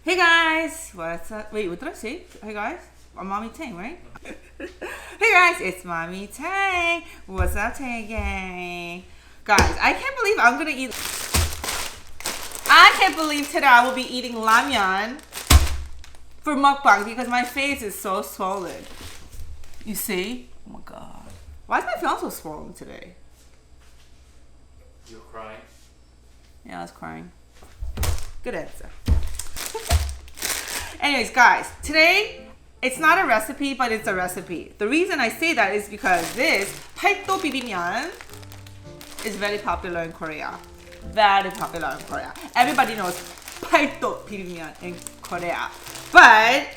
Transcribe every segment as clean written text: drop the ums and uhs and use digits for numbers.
Hey guys, what's up? Wait, what did I say? Hey guys, I'm Mommy Tang, right? Hey guys, it's Mommy Tang. What's up, Tang Gang? Guys, I can't believe today I will be eating ramyeon for mukbang because my face is so swollen. You see? Oh my god. Why is my face so swollen today? You were crying? Yeah, I was crying. Good answer. Anyways, guys, today it's not a recipe, but it's a recipe. The reason I say that is because this 팔도 비빔면 is very popular in Korea. Very popular in Korea. Everybody knows 팔도 비빔면 in Korea. But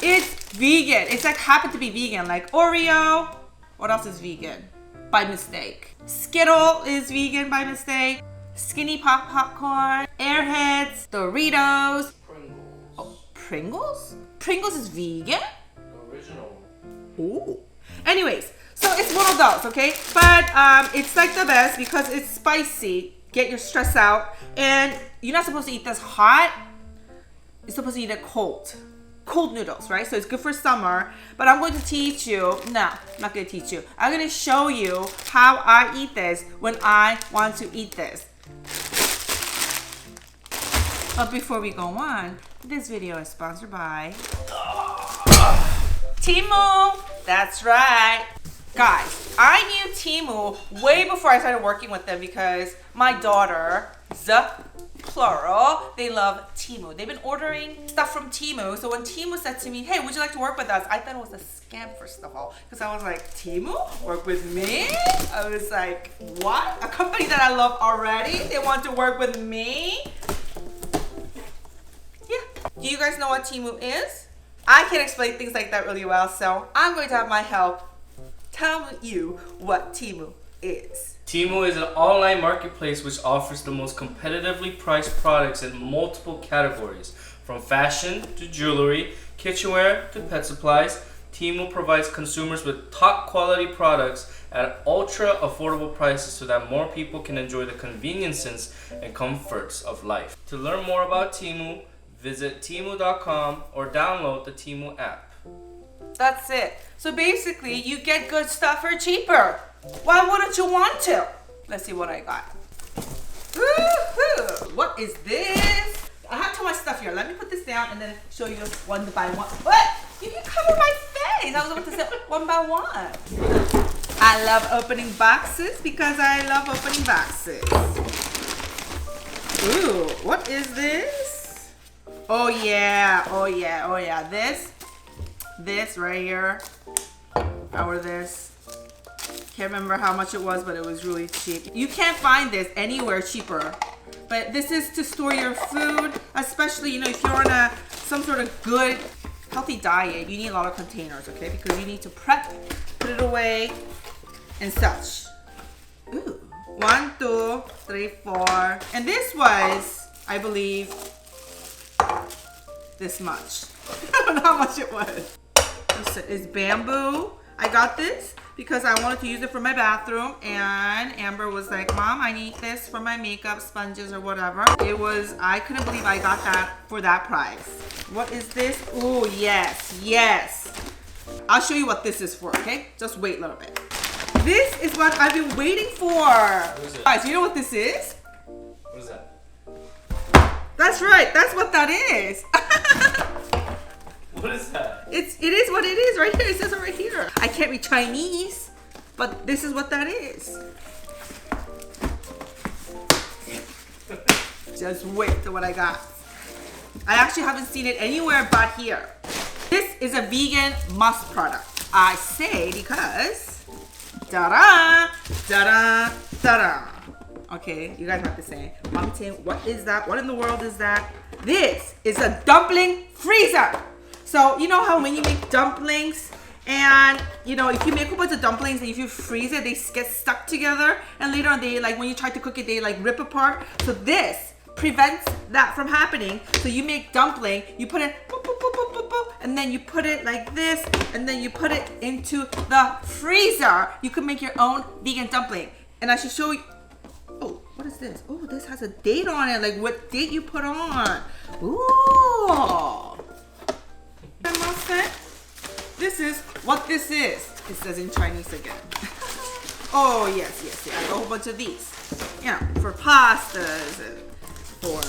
it's vegan. It's like happened to be vegan, like Oreo. What else is vegan? By mistake. Skittle is vegan by mistake. Skinny Pop popcorn, Airheads, Doritos. Pringles. Oh, Pringles? Pringles is vegan? Original. Ooh. Anyways, so it's one of those, okay? But it's like the best because it's spicy. Get your stress out. And you're not supposed to eat this hot. You're supposed to eat it cold. Cold noodles, right? So it's good for summer. But I'm going to teach you. No, I'm not going to teach you. I'm going to show you how I eat this when I want to eat this. But before we go on, this video is sponsored by Teemo. That's right. Guys, I knew Teemo way before I started working with them because my daughter, plural, they love Teemo. They've been ordering stuff from Teemo. So when Teemo said to me, hey, would you like to work with us? I thought it was a scam, first of all. Because I was like, Teemo? Work with me? I was like, what? A company that I love already? They want to work with me? Yeah. Do you guys know what Teemo is? I can't explain things like that really well. So I'm going to have my help tell you what Teemo is. Teemo is an online marketplace which offers the most competitively priced products in multiple categories. From fashion to jewelry, kitchenware to pet supplies, Teemo provides consumers with top quality products at ultra affordable prices so that more people can enjoy the conveniences and comforts of life. To learn more about Teemo, visit Teemo.com or download the Teemo app. That's it. So basically, you get good stuff for cheaper. Why wouldn't you want to? Let's see what I got. Woohoo! What is this? I have too much stuff here. Let me put this down and then show you one by one. What? You can cover my face. I was about to say one by one. I love opening boxes because I love opening boxes. Ooh, what is this? Oh yeah, oh yeah, oh yeah. This right here, or this. Can't remember how much it was, but it was really cheap. You can't find this anywhere cheaper. But this is to store your food, especially, you know, if you're on some sort of good, healthy diet, you need a lot of containers, okay? Because you need to prep, put it away, and such. Ooh. 1, 2, 3, 4. And this was, I believe, this much. I don't know how much it was. It's bamboo. I got this because I wanted to use it for my bathroom, and Amber was like, Mom, I need this for my makeup, sponges, or whatever. I couldn't believe I got that for that price. What is this? Oh, yes, yes. I'll show you what this is for, okay? Just wait a little bit. This is what I've been waiting for. What is it? Guys, you know what this is? What is that? That's right, that's what that is. What is that? It is what it is right here. It says it right here. I can't read Chinese, but this is what that is. Just wait till what I got. I actually haven't seen it anywhere but here. This is a vegan must product. I say because, da-da, da-da, da-da. Okay, you guys have to say, Mom Tim, what is that? What in the world is that? This is a dumpling freezer. So you know how when you make dumplings and you know if you make a bunch of dumplings and if you freeze it, they get stuck together and later on they like when you try to cook it they like rip apart. So this prevents that from happening. So you make dumpling, you put it boop, boop, boop, boop, boop, boop, and then you put it like this and then you put it into the freezer. You can make your own vegan dumpling. And I should show you. Oh, what is this? Oh, this has a date on it, like what date you put on. Ooh, this is what this is. It says in Chinese again. Oh, yes. I got a whole bunch of these. You know, for pastas and for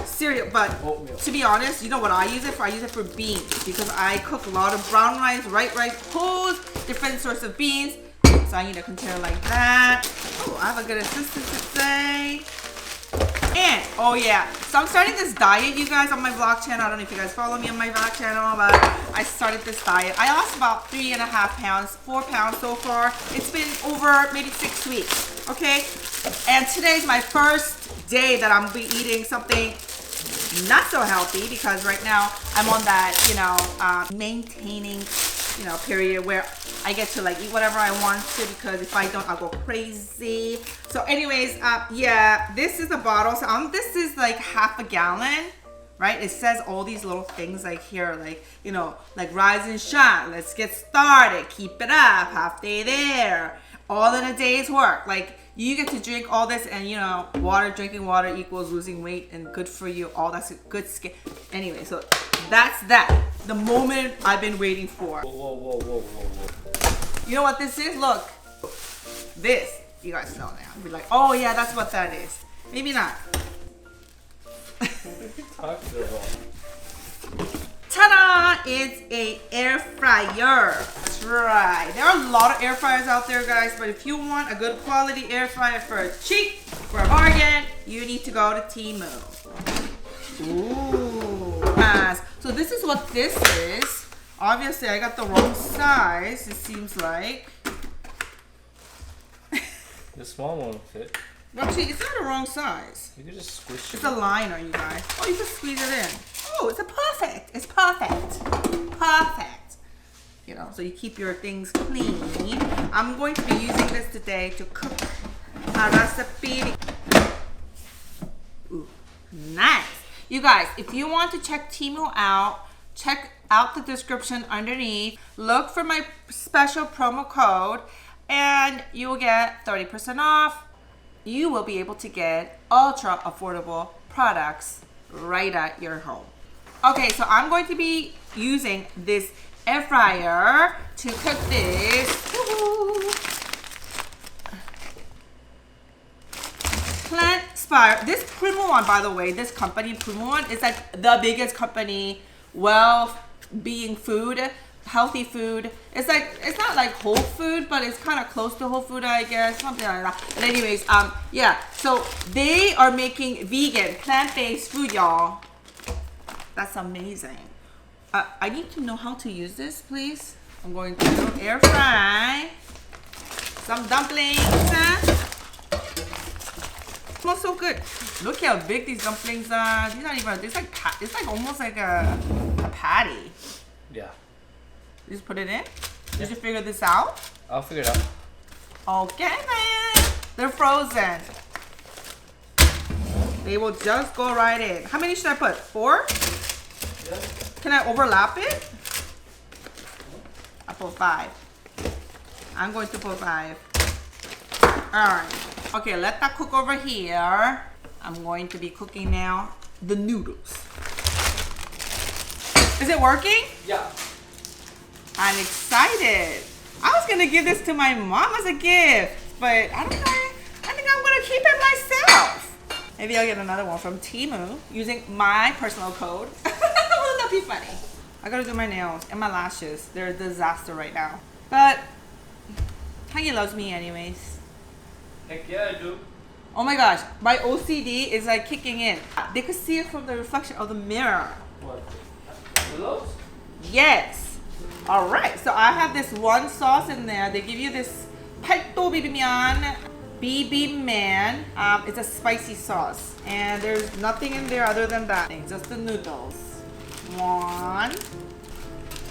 cereal. But Oatmeal. to be honest, you know what I use it for? I use it for beans because I cook a lot of brown rice, white rice, whole different sorts of beans. So I need a container like that. Oh, I have a good assistant today. And, oh yeah, so I'm starting this diet, you guys, on my vlog channel. I don't know if you guys follow me on my vlog channel, but I started this diet. I lost about 3.5 pounds, 4 pounds so far. It's been over maybe 6 weeks, okay? And today's my first day that I'm be eating something not so healthy because right now I'm on that, you know, maintaining, you know, period where I get to like eat whatever I want to because if I don't, I'll go crazy. So anyways, yeah, this is the bottle. So this is like half a gallon, right? It says all these little things like here, like, you know, like rise and shine. Let's get started. Keep it up. Half day there. All in a day's work. Like you get to drink all this and you know, drinking water equals losing weight and good for you. All that's good skin. Anyway, so that's that. The moment I've been waiting for. Whoa. You know what this is? Look. This. You guys know now. Be like, oh yeah, that's what that is. Maybe not. Ta-da! It's a air fryer. That's right. There are a lot of air fryers out there, guys, but if you want a good quality air fryer for cheap, for a bargain, you need to go to Teemo. Ooh. So this is what this is. Obviously, I got the wrong size, it seems like. The small one will fit. Actually, it's not the wrong size. You can just squish it. It's a liner, you guys. Oh, you can squeeze it in. Oh, it's perfect. It's perfect. Perfect. You know, so you keep your things clean. I'm going to be using this today to cook a recipe. Ooh, nice. You guys, if you want to check Teemo out, check out the description underneath. Look for my special promo code and you will get 30% off. You will be able to get ultra affordable products right at your home. Okay, so I'm going to be using this air fryer to cook this. Plant-inspired. This Primo one, by the way, this company Primo one is like the biggest company, well-being food, healthy food. It's like, it's not like whole food, but it's kind of close to whole food, I guess, something like that. But anyways, yeah, so they are making vegan, plant-based food, y'all. That's amazing. I need to know how to use this, please. I'm going to air fry some dumplings. Smells so good. Look how big these dumplings are. These not even, it's like almost like a patty. Yeah. You just put it in? Did you figure this out? I'll figure it out. Okay then. They're frozen. They will just go right in. How many should I put? 4? Yeah. Can I overlap it? I put 5. I'm going to put 5. Alright. Okay, let that cook over here. I'm going to be cooking now the noodles. Is it working? Yeah. I'm excited. I was gonna give this to my mom as a gift, but I don't know. I think I'm gonna keep it myself. Maybe I'll get another one from Teemo using my personal code. Wouldn't that be funny? I gotta do my nails and my lashes. They're a disaster right now. But Hangi loves me anyways. Heck yeah, I do. Oh my gosh, my OCD is like kicking in. They could see it from the reflection of the mirror. What? Noodles? Yes. All right, so I have this one sauce in there. They give you this 팔도 비빔면, bibimbap. It's a spicy sauce, and there's nothing in there other than that. Just the noodles. 1,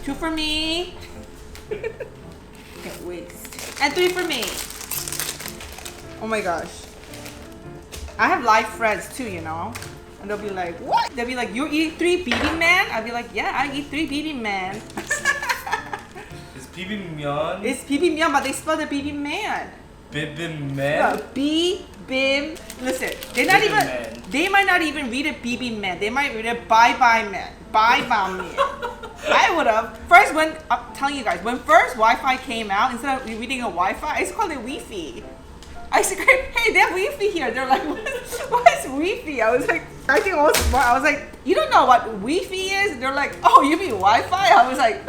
2 for me. Can't waste. And 3 for me. Oh my gosh. I have live friends too, you know. And they'll be like, what? They'll be like, you eat 3 bibimbap? I'll be like, yeah, I eat 3 bibimbap. It's bibimbap. It's bibimbap, but they spell the bibimbap. Bibimbap? B-bim. Listen, they might not even read it bibimbap. They might read it bye-bye man. Bye-bye man. I would have. First, when I'm telling you guys, when first Wi-Fi came out, instead of reading a Wi-Fi, I just called it Wi-Fi. I said, hey, they have Wi-Fi here. They're like, what is Wi-Fi? I was like, I think I was like, you don't know what Wi-Fi is? They're like, oh, you mean Wi-Fi? I was like,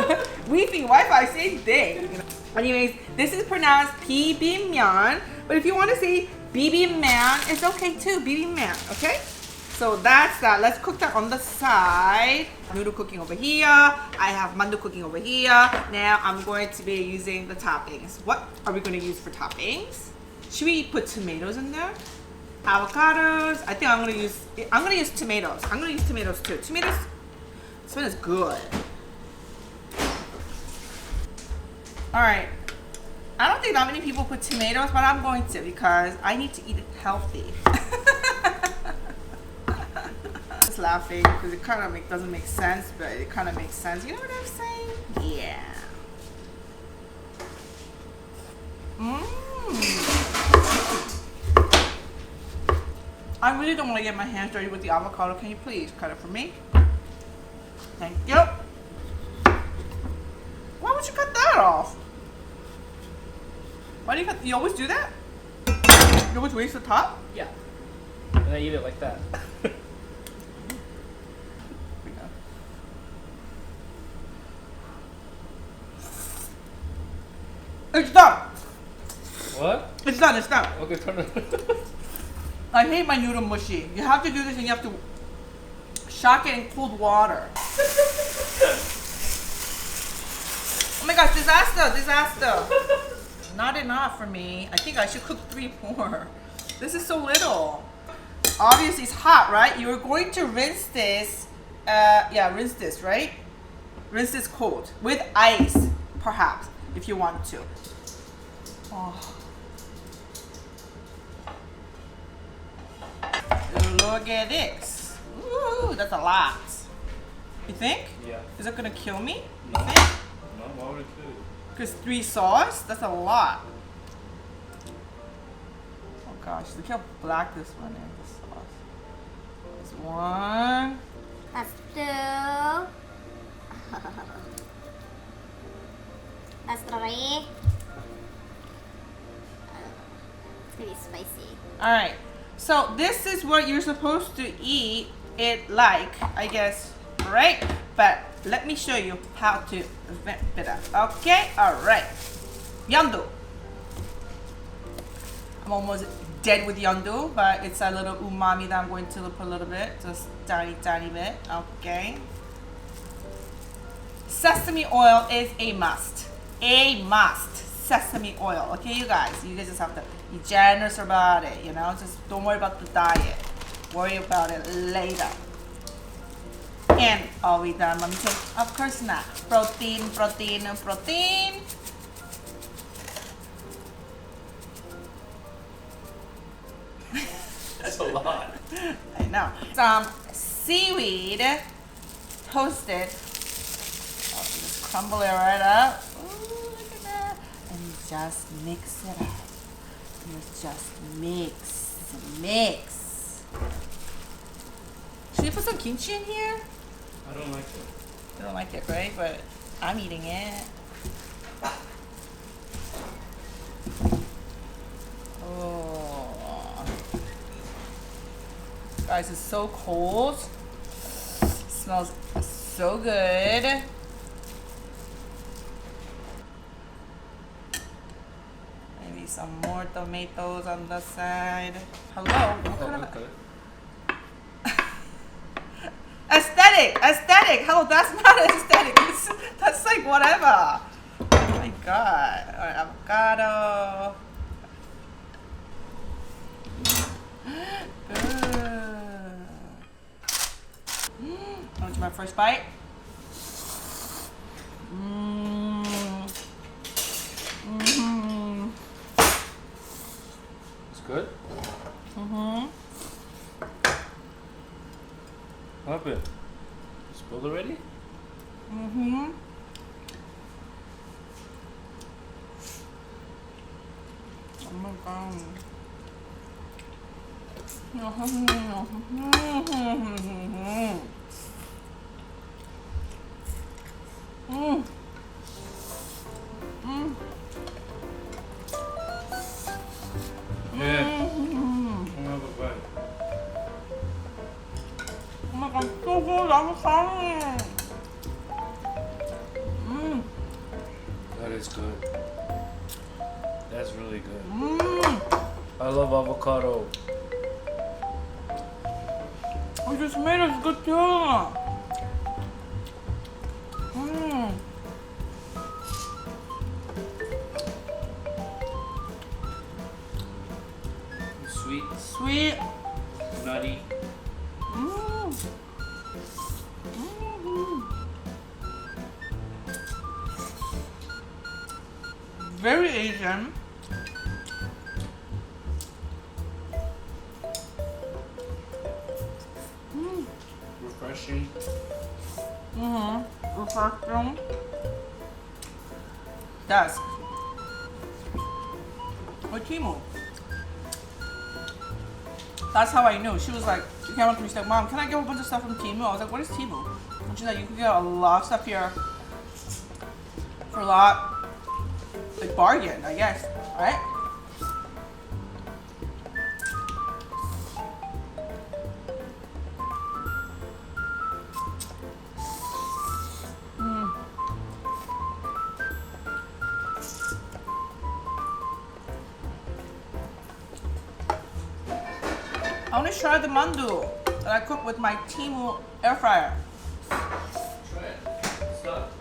Wi-Fi, Wi-Fi, same thing. You know? Anyways, this is pronounced 비빔면, but if you want to say 비빔면, it's okay too, 비빔면, okay? So that's that. Let's cook that on the side. Noodle cooking over here. I have mandu cooking over here. Now I'm going to be using the toppings. What are we going to use for toppings? Should we put tomatoes in there? Avocados. I think I'm going to use tomatoes. I'm going to use tomatoes too. Tomatoes is good. All right. I don't think that many people put tomatoes, but I'm going to because I need to eat it healthy. Just laughing because it kind of doesn't make sense, but it kind of makes sense. You know what I'm saying? Yeah. I really don't want to get my hands dirty with the avocado. Can you please cut it for me? Thank you. Why would you cut that off? Why do you always do that? You always waste the top? Yeah. And I eat it like that. It's done. What? It's done. It's done. Okay, turn it. I hate my noodle mushy. You have to do this and you have to shock it in cold water. Oh my gosh, disaster. Not enough for me. I think I should cook 3 more. This is so little. Obviously it's hot, right? You're going to rinse this. Rinse this, right? Rinse this cold with ice, perhaps, if you want to. Oh. Look at this. Ooh, that's a lot. You think? Yeah. Is it gonna kill me? No. You think? No, why would it kill you? Because 3 sauce? That's a lot. Oh gosh, look how black this one is, the sauce. That's 1. That's 2. That's 3. It's gonna be spicy. Alright, so this is what you're supposed to eat it like, I guess, right? But let me show you how to vent it up. Okay, alright. Yandu. I'm almost dead with yandu, but it's a little umami that I'm going to put a little bit, just tiny bit. Okay. Sesame oil is a must. A must. Sesame oil. Okay, you guys just have to be generous about it, you know? Just don't worry about the diet. Worry about it later. And are we done, mommy? Of course not. Protein. That's a lot. I know. Some seaweed toasted. Oh, just crumble it right up. Ooh, look at that. And just mix it up. Just mix. Should we put some kimchi in here? I don't like it. You don't like it, right? But I'm eating it. Oh. Guys, it's so cold. Smells so good. Maybe some more tomatoes on the side. Hello? What kind of aesthetic. Hello, that's not aesthetic. That's like whatever. Oh my god. Alright, avocado. Want to my first bite? It's good? What happened? You spilled already? Oh my god. avocado. That is good. That's really good. Mmm. I love avocado. Oh, this tomato's good too. Mmm. Sweet, Sweet. nutty. Mmm. Very Asian. Refreshing. Refreshing. That's with Teemo. That's how I knew. She was like, she came up to me, she's like, Mom, can I get a bunch of stuff from Teemo? I was like, what is Teemo? And she's like, you can get a lot of stuff here for a lot, like bargain, I guess, right? I want to try the mandu that I cook with my Teemo air fryer. Try it. It's not.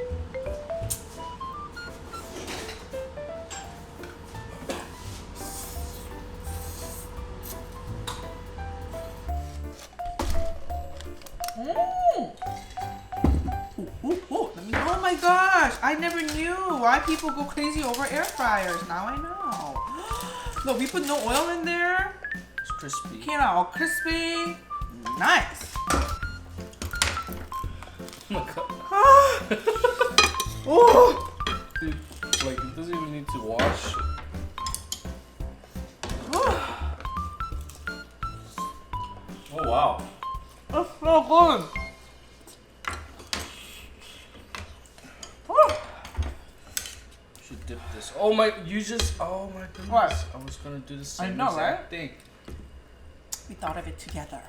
Oh my gosh, I never knew why people go crazy over air fryers. Now I know. Look, we put no oil in there. It's crispy. Came out all crispy. Nice. Oh my god. Oh. Like, it doesn't even need to wash. Oh wow. That's so good. Should dip this. Oh my, you just, oh my goodness. What? I was gonna do the same know, exact right? thing. We thought of it together.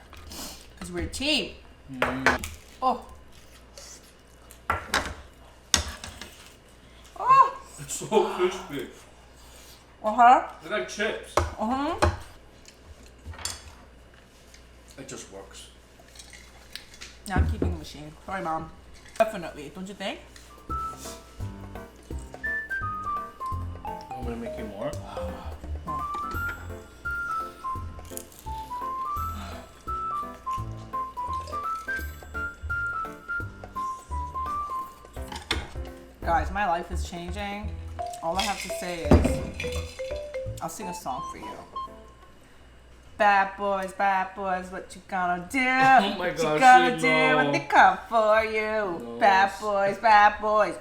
Because we're a team. Mm. Oh. Oh. It's so crispy. Uh-huh. It's like chips. Uh-huh. It just works. Now I'm keeping the machine. Sorry, Mom. Definitely, don't you think? I'm gonna make you more. Guys, my life is changing. All I have to say is, I'll sing a song for you. Bad boys, what you gonna do? Oh my What you gosh, gonna no. do when they come for you? No. Bad boys, bad boys.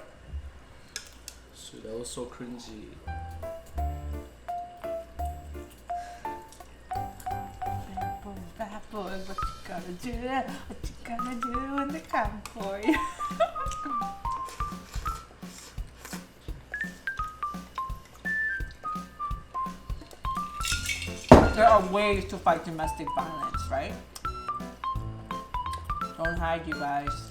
So that was so cringy. Bad boys, what you gonna do? What you gonna do when they come for you? There are ways to fight domestic violence, right? Don't hide, you guys.